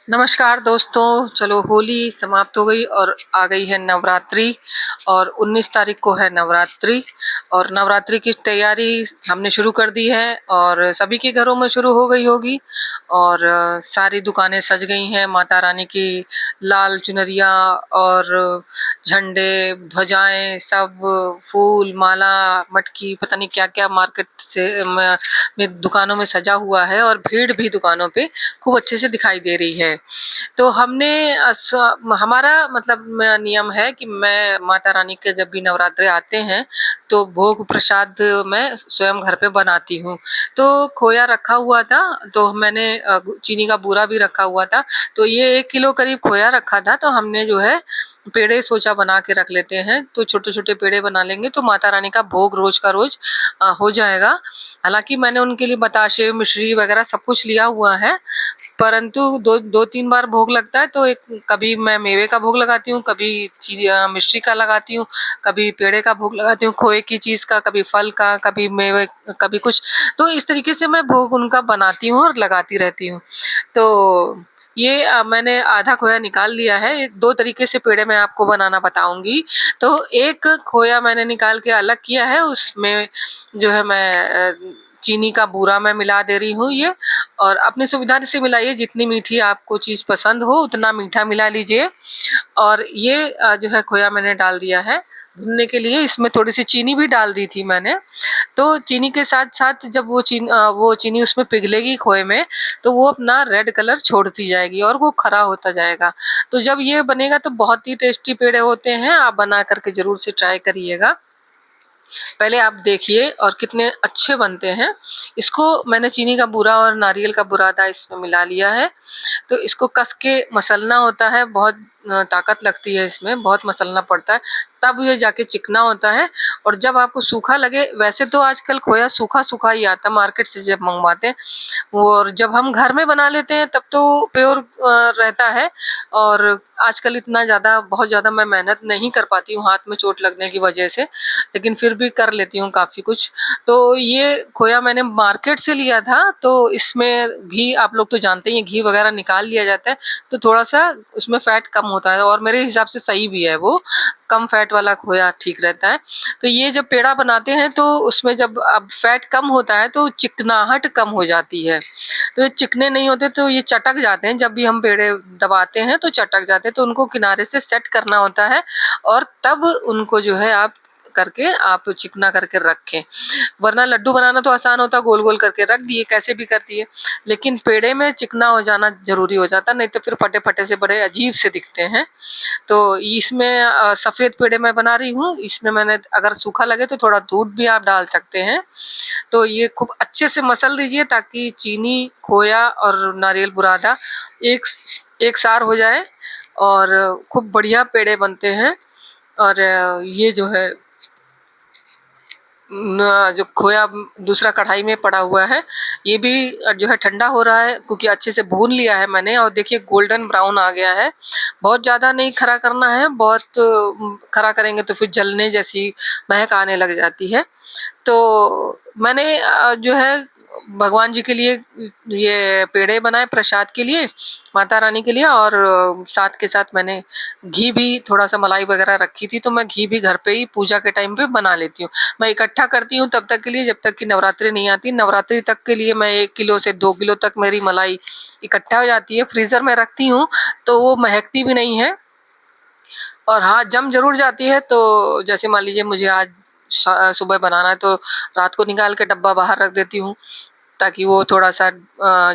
नमस्कार दोस्तों, चलो होली समाप्त हो गई और आ गई है नवरात्रि और 19 तारीख को है नवरात्रि और नवरात्रि की तैयारी हमने शुरू कर दी है और सभी के घरों में शुरू हो गई होगी और सारी दुकानें सज गई हैं। माता रानी की लाल चुनरिया और झंडे, ध्वजाएँ सब फूल, माला, मटकी पता नहीं क्या-क्या मार्केट से में दुकानों में सजा हुआ है और भीड़ भी दुकानों पे खूब अच्छे से दिखाई दे रही है। तो हमने हमारा मतलब नियम है कि मैं माता रानी के जब भी नवरात्रे आते हैं, तो भोग प्रसाद मैं स्वयं घर पे बनाती हूँ। तो खोया रखा हुआ था, तो मैंने चीनी का बूरा भी रखा हुआ था, तो ये 1 किलो करीब खोया रखा था, तो हमने जो है पेड़े सोचा बना के रख लेते हैं, तो छोटे-छोटे पेड़े बना लेंगे, तो माता रानी का भोग रोज़ का रोज़ हो जाएगा। हालाँकि मैंने उनके लिए बताशे, मिश्री वगैरह सब कुछ लिया हुआ है, परंतु 2-3 बार भोग लगता है तो एक कभी मैं मेवे का भोग लगाती हूँ, कभी मिश्री का लगाती हूँ, कभी पेड़े का भोग लगाती हूँ, खोए की चीज़ का, कभी फल का, कभी मेवे, कभी कुछ। तो इस तरीके से मैं भोग उनका बनाती हूँ और लगाती रहती हूँ। तो ये मैंने आधा खोया निकाल लिया है। 2 तरीके से पेड़े मैं आपको बनाना बताऊँगी। तो एक खोया मैंने निकाल के अलग किया है, उसमें जो है मैं चीनी का बूरा मैं मिला दे रही हूँ ये और अपनी सुविधा से मिलाइए, जितनी मीठी आपको चीज़ पसंद हो उतना मीठा मिला लीजिए। और ये जो है खोया मैंने डाल दिया है भूनने के लिए, इसमें थोड़ी-सी चीनी भी डाल दी थी मैंने। तो चीनी के साथ-साथ जब वो चीनी उसमें पिघलेगी खोए में, तो वो अपना रेड कलर छोड़ती जाएगी और वो खरा होता जाएगा। तो जब ये बनेगा तो बहुत ही टेस्टी पेड़े होते हैं, आप बना कर के ज़रूर से ट्राई करिएगा। पहले आप देखिए और कितने अच्छे बनते हैं। इसको मैंने चीनी का बूरा और नारियल का बुरादा इसमें मिला लिया है। तो इसको कस के मसलना होता है, बहुत ताकत लगती है इसमें, बहुत मसलना पड़ता है, तब ये जाके चिकना होता है। और जब आपको सूखा लगे, वैसे तो आजकल खोया सूखा-सूखा ही आता है मार्केट से जब मँगवाते हैं, और जब हम घर में बना लेते हैं तब तो प्योर रहता है। और आजकल इतना ज़्यादा बहुत ज़्यादा मैं मेहनत नहीं कर पाती हूँ हाथ में चोट लगने की वजह से, लेकिन फिर भी कर लेती हूँ काफ़ी कुछ। तो ये खोया मैंने मार्केट से लिया था, तो इसमें घी आप लोग तो जानते ही हैं, घी वगैरह निकाल लिया जाता है, तो थोड़ा-सा उसमें फैट कम होता है और मेरे हिसाब से सही भी है वो, कम फैट वाला खोया ठीक रहता है। तो ये जब पेड़ा बनाते हैं तो उसमें जब अब फैट कम होता है तो चिकनाहट कम हो जाती है। तो ये चिकने नहीं होते तो ये चटक जाते हैं, जब भी हम पेड़े दबाते हैं तो चटक जाते हैं, तो उनको किनारे से सेट करना होता है और तब उनको जो है आप करके आप चिकना करके रखें। वरना लड्डू बनाना तो आसान होता है, गोल-गोल करके रख दिए, कैसे भी कर दिए। लेकिन पेड़े में चिकना हो जाना ज़रूरी हो जाता है, नहीं तो फिर फटे-फटे से बड़े अजीब से दिखते हैं। तो इसमें सफ़ेद पेड़े मैं बना रही हूँ, इसमें मैंने अगर सूखा लगे तो थोड़ा दूध भी आप डाल सकते हैं। तो ये खूब अच्छे से मसल दीजिए ताकि चीनी, खोया और नारियल बुरादा एक एक सार हो जाए और खूब बढ़िया पेड़े बनते हैं। और ये जो है जो खोया दूसरा कढ़ाई में पड़ा हुआ है, ये भी जो है ठंडा हो रहा है, क्योंकि अच्छे से भून लिया है मैंने और देखिए गोल्डन ब्राउन आ गया है। बहुत ज़्यादा नहीं खरा करना है, बहुत खरा करेंगे तो फिर जलने जैसी महक आने लग जाती है। तो मैंने जो है भगवान जी के लिए ये पेड़े बनाए प्रसाद के लिए, माता रानी के लिए, और साथ के साथ मैंने घी भी थोड़ा-सा मलाई वगैरह रखी थी, तो मैं घी भी घर पे ही पूजा के टाइम पे बना लेती हूँ। मैं इकट्ठा करती हूँ तब तक के लिए जब तक कि नवरात्रि नहीं आती। नवरात्रि तक के लिए मैं 1 किलो से 2 किलो तक मेरी मलाई इकट्ठा हो जाती है, फ्रीज़र में रखती हूँ, तो वो महकती भी नहीं है। और हाँ, जम ज़रूर जाती है, तो जैसे मान लीजिए मुझे आज सुबह बनाना है तो रात को निकाल के डब्बा बाहर रख देती हूँ, ताकि वो थोड़ा-सा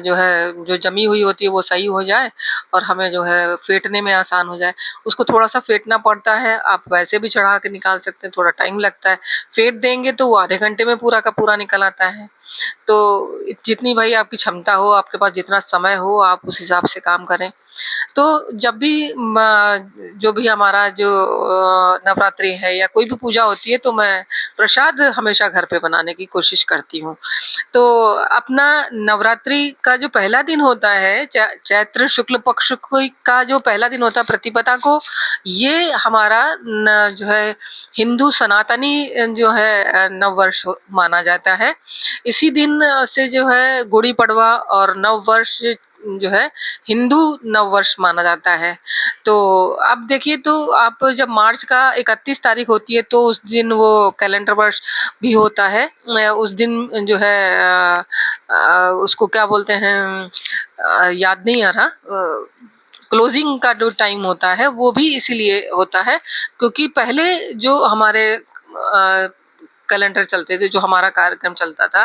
जो है जो जमी हुई होती है वो सही हो जाए और हमें जो है फेंटने में आसान हो जाए। उसको थोड़ा-सा फेंटना पड़ता है, आप वैसे भी चढ़ा के निकाल सकते हैं, थोड़ा टाइम लगता है। फेंट देंगे तो वो आधे घंटे में पूरा का पूरा निकल आता है। तो जितनी भाई आपकी क्षमता हो, आपके पास जितना समय हो, आप उस हिसाब से काम करें। तो जब भी जो भी हमारा जो नवरात्रि है या कोई भी पूजा होती है, तो मैं प्रसाद हमेशा घर पे बनाने की कोशिश करती हूँ। तो अपना नवरात्रि का जो पहला दिन होता है, चैत्र शुक्ल पक्ष कोई का जो पहला दिन होता है प्रतिपदा को, ये हमारा जो है हिंदू सनातनी जो है नववर्ष माना जाता है। इसी दिन से जो है गुड़ी पड़वा और नव वर्ष जो है हिंदू नव वर्ष माना जाता है। तो अब देखिए, तो आप जब मार्च का 31 तारीख होती है तो उस दिन वो कैलेंडर वर्ष भी होता है। उस दिन जो है उसको क्या बोलते हैं, याद नहीं आ रहा, क्लोजिंग का जो टाइम होता है वो भी इसीलिए होता है क्योंकि पहले जो हमारे कैलेंडर चलते थे, जो हमारा कार्यक्रम चलता था,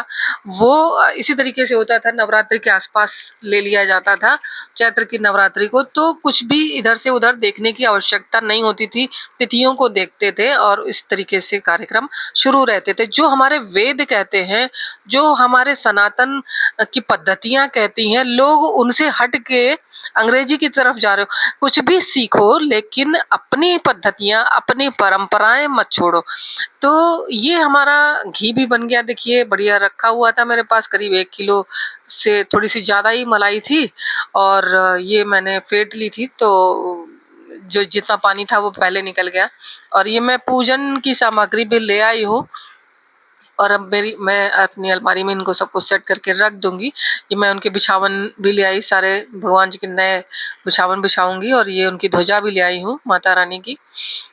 वो इसी तरीके से होता था, नवरात्रि के आसपास ले लिया जाता था, चैत्र की नवरात्रि को, तो कुछ भी इधर से उधर देखने की आवश्यकता नहीं होती थी, तिथियों को देखते थे और इस तरीके से कार्यक्रम शुरू रहते थे। जो हमारे वेद कहते हैं, जो हमारे सनातन की पद्धतियां कहती हैं, लोग उनसे हट के अंग्रेजी की तरफ जा रहे हो। कुछ भी सीखो लेकिन अपनी पद्धतियां, अपनी परंपराएं मत छोड़ो। तो ये हमारा घी भी बन गया, देखिए बढ़िया रखा हुआ था मेरे पास, करीब 1 किलो से थोड़ी सी ज़्यादा ही मलाई थी और ये मैंने फेंट ली थी, तो जो जितना पानी था वो पहले निकल गया। और ये मैं पूजन की सामग्री भी ले आई हूँ और अब मैं अपनी अलमारी में इनको सबको सेट करके रख दूंगी। ये मैं उनके बिछावन भी ले आई, सारे भगवान जी के नए बिछावन बिछाऊंगी और ये उनकी ध्वजा भी ले आई हूँ माता रानी की।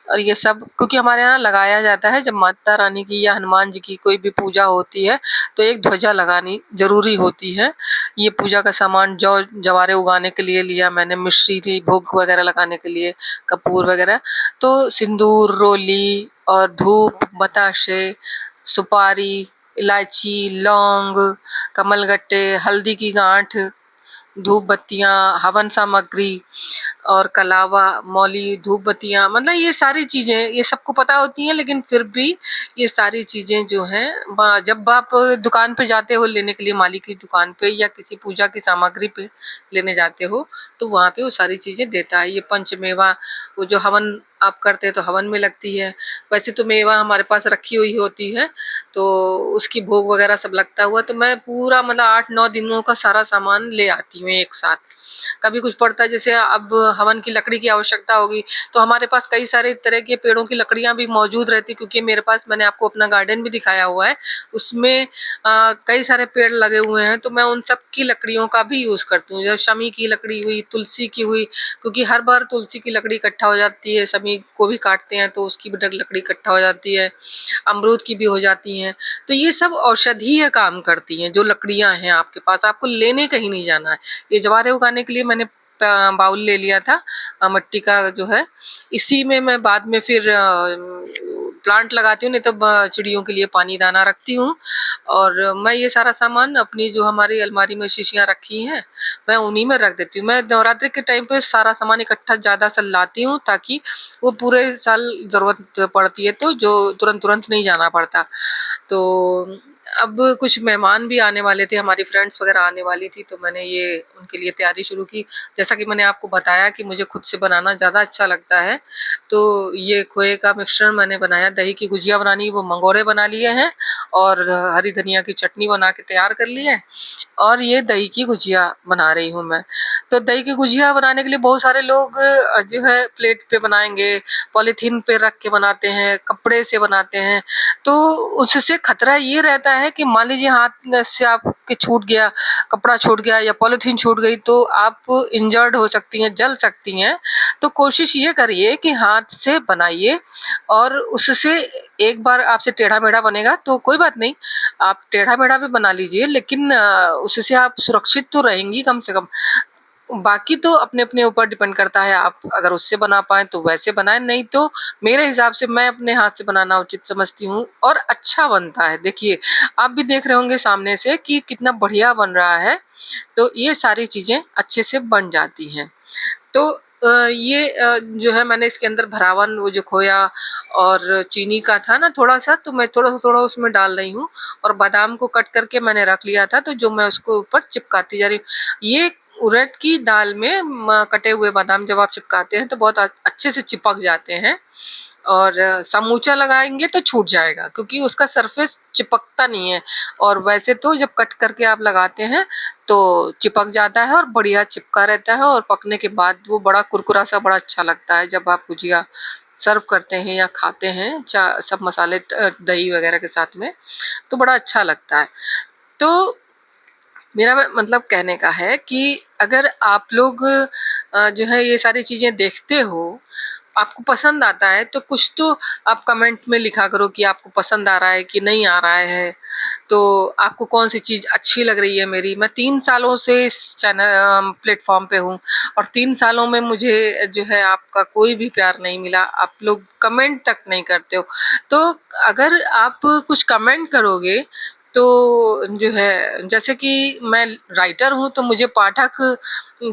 और ये सब क्योंकि हमारे यहाँ लगाया जाता है, जब माता रानी की या हनुमान जी की कोई भी पूजा होती है तो एक ध्वजा लगानी जरूरी होती है। ये पूजा का सामान जौ जवारे उगाने के लिए लिया मैंने, मिश्री थी भोग वगैरह लगाने के लिए, कपूर वगैरह, तो सिंदूर, रोली और धूप, बताशे, सुपारी, इलायची, लौंग, कमलगट्टे, हल्दी की गांठ, धूप बत्तियां, हवन सामग्री और कलावा, मौली, धूप बत्तियां, मतलब ये सारी चीजें ये सबको पता होती हैं, लेकिन फिर भी ये सारी चीजें जो हैं जब आप दुकान पे जाते हो लेने के लिए, माली की दुकान पे या किसी पूजा की सामग्री पे लेने जाते हो, तो वहाँ पे वो सारी चीजें देता है। ये पंचमेवा, वो जो हवन आप करते हैं तो हवन में लगती है। वैसे तो मेवा हमारे पास रखी हुई होती है तो उसकी भोग वगैरह सब लगता हुआ, तो मैं पूरा मतलब 8-9 दिनों का सारा सामान ले आती हूँ एक साथ। कभी कुछ पड़ता है, जैसे अब हवन की लकड़ी की आवश्यकता होगी तो हमारे पास कई सारे तरह के पेड़ों की लकड़ियां भी मौजूद रहती, क्योंकि मेरे पास, मैंने आपको अपना गार्डन भी दिखाया हुआ है, उसमें कई सारे पेड़ लगे हुए हैं, तो मैं उन सब की लकड़ियों का भी यूज करती हूँ। जैसे शमी की लकड़ी हुई, तुलसी की हुई, क्योंकि हर बार तुलसी की लकड़ी इकट्ठा हो जाती है, शमी को भी काटते हैं तो उसकी भी लकड़ी इकट्ठा हो जाती है, अमरूद की भी हो जाती हैं। तो ये सब औषधीय काम करती हैं जो लकड़ियां हैं आपके पास, आपको लेने कहीं नहीं जाना है। ये जवारे उगाने के लिए मैंने बाउल ले लिया था मिट्टी का जो है, इसी में मैं बाद में फिर प्लांट लगाती हूँ, नहीं तो चिड़ियों के लिए पानी दाना रखती हूँ। और मैं ये सारा सामान अपनी जो हमारी अलमारी में शीशियाँ रखी हैं मैं उन्हीं में रख देती हूँ। मैं नवरात्रि के टाइम पे सारा सामान इकट्ठा ज़्यादा सा लाती हूँ ताकि वो पूरे साल ज़रूरत पड़ती है तो जो तुरंत तुरंत नहीं जाना पड़ता। तो अब कुछ मेहमान भी आने वाले थे, हमारी फ्रेंड्स वगैरह आने वाली थी, तो मैंने ये उनके लिए तैयारी शुरू की। जैसा कि मैंने आपको बताया कि मुझे खुद से बनाना ज़्यादा अच्छा लगता है, तो ये खोए का मिश्रण मैंने बनाया, दही की गुजिया बनानी, वो मंगोड़े बना लिए हैं और हरी धनिया की चटनी बना के तैयार कर ली है और ये दही की गुजिया बना रही हूँ मैं। तो दही की गुजिया बनाने के लिए बहुत सारे लोग जो है प्लेट पे बनाएंगे, पॉलीथीन पे रख के बनाते हैं, कपड़े से बनाते हैं, तो उससे खतरा ये रहता है कि मान लीजिए हाथ से आपके छूट गया, कपड़ा छूट गया या पॉलीथीन छूट गई तो आप इंजर्ड हो सकती हैं, जल सकती हैं। तो कोशिश ये करिए कि हाथ से बनाइए और उससे एक बार आपसे टेढ़ा मेढ़ा बनेगा तो कोई बात नहीं, आप टेढ़ा मेढ़ा भी बना लीजिए, लेकिन उससे आप सुरक्षित तो रहेंगी कम से कम। बाकी तो अपने अपने ऊपर डिपेंड करता है, आप अगर उससे बना पाए तो वैसे बनाएं, नहीं तो मेरे हिसाब से मैं अपने हाथ से बनाना उचित समझती हूँ और अच्छा बनता है। देखिए, आप भी देख रहे होंगे सामने से कि कितना बढ़िया बन रहा है, तो ये सारी चीजें अच्छे से बन जाती हैं। तो ये जो है मैंने इसके अंदर भरावन, वो जो खोया और चीनी का था ना थोड़ा सा, तो मैं थोड़ा थोड़ा उसमें डाल रही हूँ और बादाम को कट करके मैंने रख लिया था, तो जो मैं उसको ऊपर चिपकाती जा रही हूँ। ये उड़द की दाल में कटे हुए बादाम जब आप चिपकाते हैं तो बहुत अच्छे से चिपक जाते हैं और समूचा लगाएंगे तो छूट जाएगा क्योंकि उसका सरफेस चिपकता नहीं है, और वैसे तो जब कट करके आप लगाते हैं तो चिपक जाता है और बढ़िया चिपका रहता है, और पकने के बाद वो बड़ा कुरकुरा सा बड़ा अच्छा लगता है जब आप गुजिया सर्व करते हैं या खाते हैं सब मसाले दही वगैरह के साथ में, तो बड़ा अच्छा लगता है। तो मेरा मतलब कहने का है कि अगर आप लोग जो है ये सारी चीज़ें देखते हो, आपको पसंद आता है, तो कुछ तो आप कमेंट में लिखा करो कि आपको पसंद आ रहा है कि नहीं आ रहा है। तो आपको कौन-सी चीज़ अच्छी लग रही है मेरी। मैं 3 सालों से इस प्लेटफ़ॉर्म पे हूँ और 3 सालों में मुझे जो है आपका कोई भी प्यार नहीं मिला। आप लोग कमेंट तक नहीं करते हो। तो अगर आप कुछ कमेंट करोगे तो जो है, जैसे कि मैं राइटर हूँ तो मुझे पाठक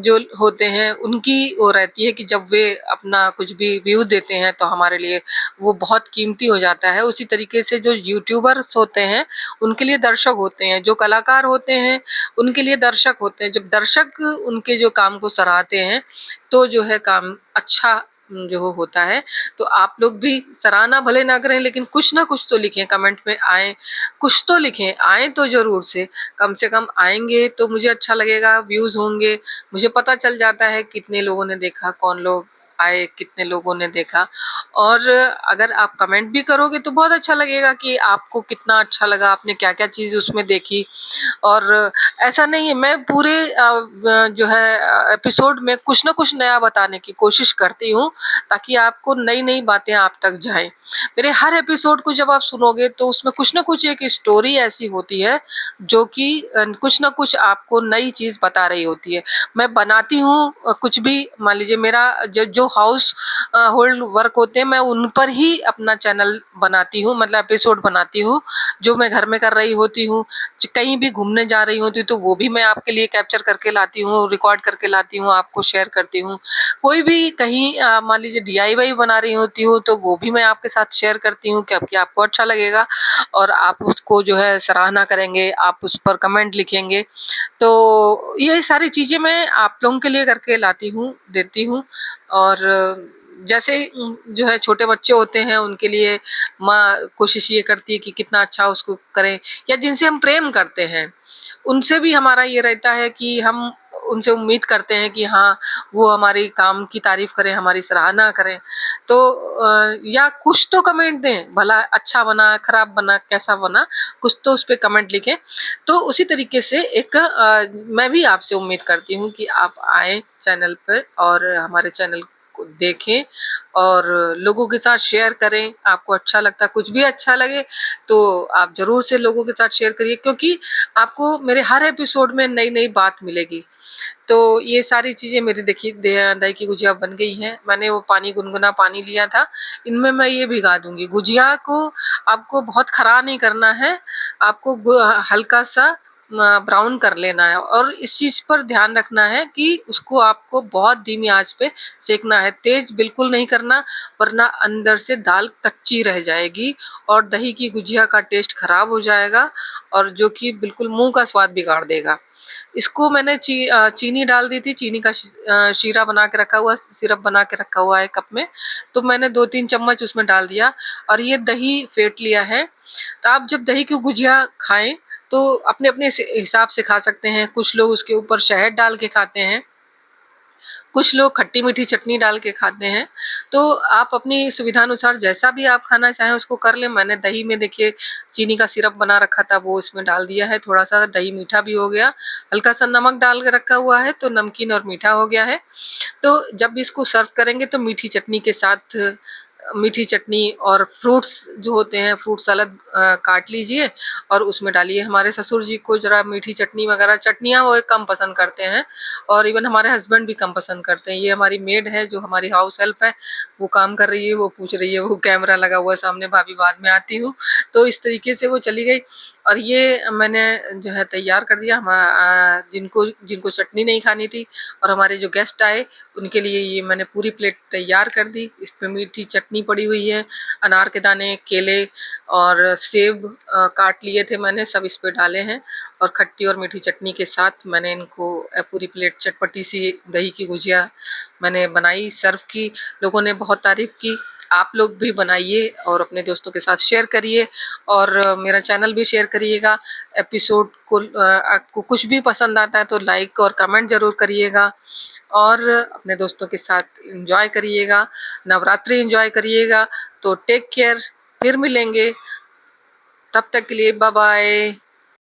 जो होते हैं उनकी वो रहती है कि जब वे अपना कुछ भी व्यू देते हैं तो हमारे लिए वो बहुत कीमती हो जाता है। उसी तरीके से जो यूट्यूबर्स होते हैं उनके लिए दर्शक होते हैं, जो कलाकार होते हैं उनके लिए दर्शक होते हैं। जब दर्शक उनके जो काम को सराहते हैं तो जो है काम अच्छा जो होता है। तो आप लोग भी सराहना भले ना करें लेकिन कुछ ना कुछ तो लिखें, कमेंट में आएँ, कुछ तो लिखें, आएँ तो ज़रूर से कम आएँगे तो मुझे अच्छा लगेगा, व्यूज़ होंगे, मुझे पता चल जाता है कितने लोगों ने देखा, कौन लोग आए, कितने लोगों ने देखा। और अगर आप कमेंट भी करोगे तो बहुत अच्छा लगेगा कि आपको कितना अच्छा लगा, आपने क्या-क्या चीज़ उसमें देखी। और ऐसा नहीं है, मैं पूरे जो है एपिसोड में कुछ न कुछ नया बताने की कोशिश करती हूँ ताकि आपको नई-नई बातें आप तक जाएँ। मेरे हर एपिसोड को जब आप सुनोगे तो उसमें कुछ न कुछ एक स्टोरी ऐसी होती है जो कि कुछ न कुछ आपको नई चीज़ बता रही होती है। मैं बनाती हूँ कुछ भी, मान लीजिए मेरा जो जो हाउस होल्ड वर्क होते हैं मैं उन पर ही अपना चैनल बनाती हूँ, मतलब एपिसोड बनाती हूँ। जो मैं घर में कर रही होती हूँ, कहीं भी घूमने जा रही होती हूँ तो वो भी मैं आपके लिए कैप्चर करके लाती हूँ, रिकॉर्ड करके लाती हूँ, आपको शेयर करती हूँ। कोई भी कहीं मान लीजिए डीआईवाई बना रही होती हूँ तो वो भी मैं आपके साथ शेयर करती हूँ कि आपको अच्छा लगेगा और आप उसको जो है सराहना करेंगे, आप उस पर कमेंट लिखेंगे। तो ये सारी चीज़ें मैं आप लोगों के लिए करके लाती हूँ, देती हूँ। और जैसे जो है छोटे बच्चे होते हैं उनके लिए माँ कोशिश ये करती है कि कितना अच्छा उसको करें, या जिनसे हम प्रेम करते हैं, उनसे भी हमारा ये रहता है कि हम उनसे उम्मीद करते हैं कि हाँ, वो हमारे काम की तारीफ़ करें, हमारी सराहना करें। तो या कुछ तो कमेंट दें, भला अच्छा बना, खराब बना, कैसा बना, कुछ तो उसपे कमेंट लिखें। तो उसी तरीके से एक मैं भी आपसे उम्मीद करती हूँ कि आप आएँ चैनल पर और हमारे चैनल को देखें और लोगों के साथ शेयर करें। आपको अच्छा लगता है, कुछ भी अच्छा लगे तो आप ज़रूर से लोगों के साथ शेयर करिए, क्योंकि आपको मेरे हर एपिसोड में नई-नई बात मिलेगी। तो ये सारी चीज़ें मेरी देखिए दही की गुजिया बन गई हैं। मैंने वो पानी गुनगुना पानी लिया था, इनमें मैं ये भिगा दूँगी। गुजिया को आपको बहुत खरा नहीं करना है, आपको हल्का-सा ब्राउन कर लेना है और इस चीज़ पर ध्यान रखना है कि उसको आपको बहुत धीमी आँच पे सेंकना है, तेज़ बिल्कुल नहीं करना, वरना अंदर से दाल कच्ची रह जाएगी और दही की गुजिया का टेस्ट खराब हो जाएगा और जो कि बिल्कुल मुँह का स्वाद बिगाड़ देगा। इसको मैंने चीनी डाल दी थी, चीनी का शीरा बना के रखा हुआ, सिरप बना के रखा हुआ है कप में, तो मैंने 2-3 चम्मच उसमें डाल दिया और ये दही फेंट लिया है। तो आप जब दही की गुजिया खाएँ, तो अपने-अपने हिसाब से खा सकते हैं। कुछ लोग उसके ऊपर शहद डाल के खाते हैं, कुछ लोग खट्टी-मीठी चटनी डाल के खाते हैं। तो आप अपनी सुविधानुसार जैसा भी आप खाना चाहें उसको कर लें। मैंने दही में देखिए चीनी का सिरप बना रखा था वो इसमें डाल दिया है, थोड़ा-सा दही मीठा भी हो गया, हल्का-सा नमक डाल के रखा हुआ है तो नमकीन और मीठा हो गया है। तो जब भी इसको सर्व करेंगे तो मीठी चटनी के साथ मीठी चटनी और फ्रूट्स जो होते हैं, फ्रूट सलाद काट लीजिए और उसमें डालिए। हमारे ससुर जी को ज़रा मीठी चटनी वगैरह चटनियाँ वो कम पसंद करते हैं और इवन हमारे हस्बैंड भी कम पसंद करते हैं। ये हमारी मेड है जो हमारी हाउस हेल्प है, वो काम कर रही है, वो पूछ रही है, वो कैमरा लगा हुआ है सामने, भाभी बाद में आती हूँ। तो इस तरीके से वो चली गई और ये मैंने जो है तैयार कर दिया। जिनको जिनको चटनी नहीं खानी थी और हमारे जो गेस्ट आए उनके लिए ये मैंने पूरी प्लेट तैयार कर दी। इस पे मीठी चटनी पड़ी हुई है, अनार के दाने, केले और सेब काट लिए थे मैंने, सब इस पे डाले हैं और खट्टी और मीठी चटनी के साथ मैंने इनको पूरी प्लेट चटपटी सी दही की गुजिया मैंने बनाई, सर्व की। लोगों ने बहुत तारीफ़ की। आप लोग भी बनाइए और अपने दोस्तों के साथ शेयर करिए और मेरा चैनल भी शेयर करिएगा। एपिसोड को आपको कुछ भी पसंद आता है तो लाइक और कमेंट ज़रूर करिएगा और अपने दोस्तों के साथ एंजॉय करिएगा, नवरात्रि एंजॉय करिएगा। तो टेक केयर, फिर मिलेंगे, तब तक के लिए बाय बाय।